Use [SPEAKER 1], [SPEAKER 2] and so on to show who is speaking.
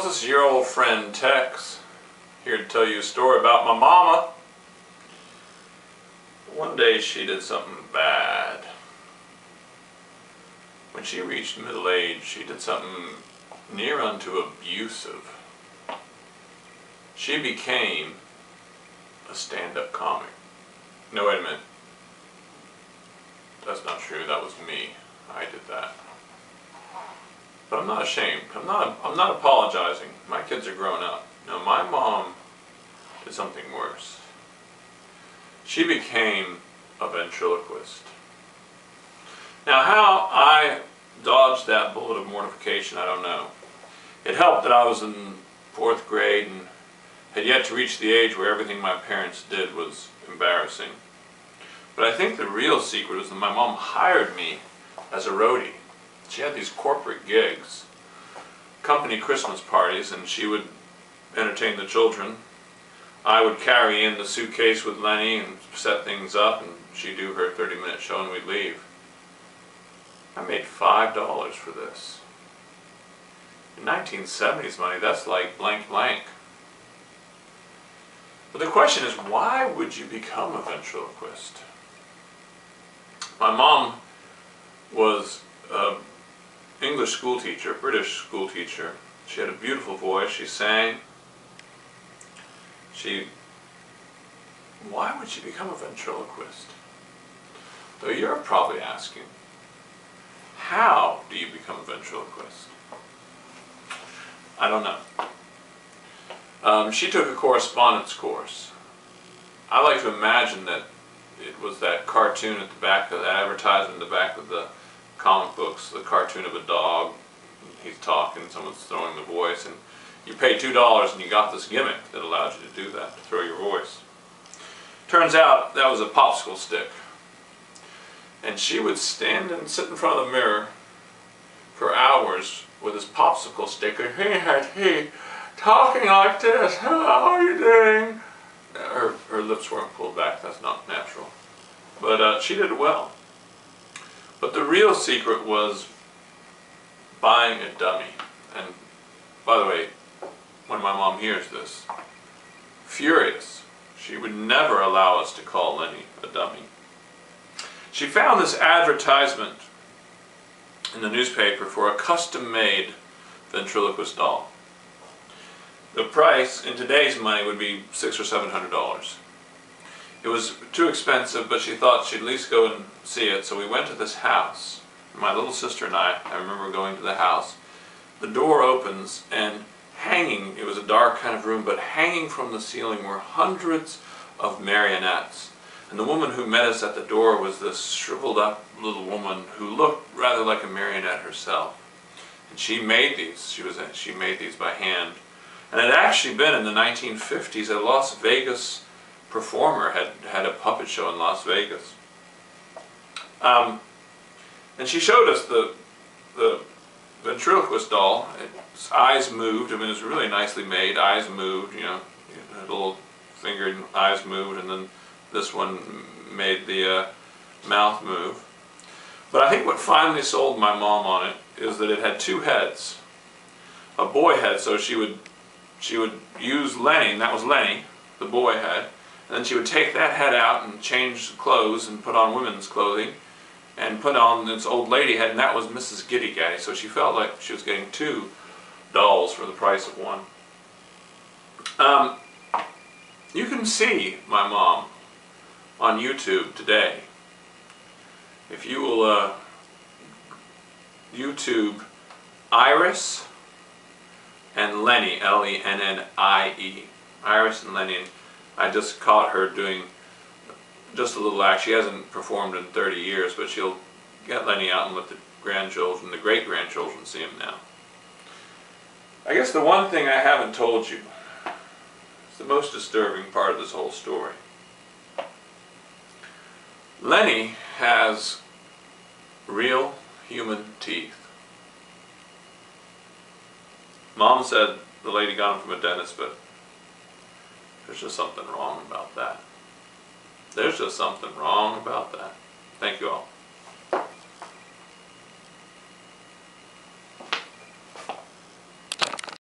[SPEAKER 1] this is your old friend Tex, here to tell you a story about my mama. One day she did something bad. When she reached middle age, she did something near unto abusive. She became a stand-up comic. No, wait a minute. That's not true. That was me. I did that. But I'm not ashamed. I'm not apologizing. My kids are grown up. No, my mom did something worse. She became a ventriloquist. Now, how I dodged that bullet of mortification, I don't know. It helped that I was in 4th grade and had yet to reach the age where everything my parents did was embarrassing. But I think the real secret was that my mom hired me as a roadie. She had these corporate gigs, company Christmas parties, and she would entertain the children. I would carry in the suitcase with Lennie and set things up, and she'd do her 30-minute show and we'd leave. I made $5 for this. In 1970s money, that's like blank blank. But the question is, why would you become a ventriloquist? My mom was an English school teacher, British school teacher. She had a beautiful voice. She sang. Why would she become a ventriloquist? Though you're probably asking, how do you become a ventriloquist? I don't know. She took a correspondence course. I like to imagine that it was that cartoon at the back of the advertisement, at the back of the comic books, the cartoon of a dog. He's talking, someone's throwing the voice, and you pay $2 and you got this gimmick that allowed you to do that, to throw your voice. Turns out that was a popsicle stick. And she would stand and sit in front of the mirror for hours with this popsicle stick, and he talking like this. How are you doing? Her lips weren't pulled back. That's not natural. But she did well. But the real secret was buying a dummy. And by the way, when my mom hears this, furious. She would never allow us to call Lennie a dummy. She found this advertisement in the newspaper for a custom-made ventriloquist doll. The price in today's money would be $600 or $700. It was too expensive, but she thought she'd at least go and see it, so we went to this house. My little sister and I remember going to the house. The door opens, and hanging, it was a dark kind of room, but hanging from the ceiling were hundreds of marionettes. And the woman who met us at the door was this shriveled up little woman who looked rather like a marionette herself. And she made these. She made these by hand. And it had actually been in the 1950s. A Las Vegas performer had a puppet show in Las Vegas. And she showed us the ventriloquist doll. Its eyes moved. I mean, it was really nicely made. Eyes moved, you know, a little finger and eyes moved, and then this one made the mouth move. But I think what finally sold my mom on it is that it had two heads. A boy head, so she would use Lennie, and that was Lennie, the boy head, and then she would take that head out and change clothes and put on women's clothing and put on this old lady head, and that was Mrs. Giddy Gaddy. So she felt like she was getting two dolls for the price of one. You can see my mom on YouTube today. If you will YouTube Iris and Lennie, L-E-N-N-I-E, Iris and Lennie. I just caught her doing just a little act. She hasn't performed in 30 years, but she'll get Lennie out and let the grandchildren, the great-grandchildren, see him now. I guess the one thing I haven't told you is the most disturbing part of this whole story. Lennie has real human teeth. Mom said the lady got them from a dentist, but there's just something wrong about that. There's just something wrong about that. Thank you all.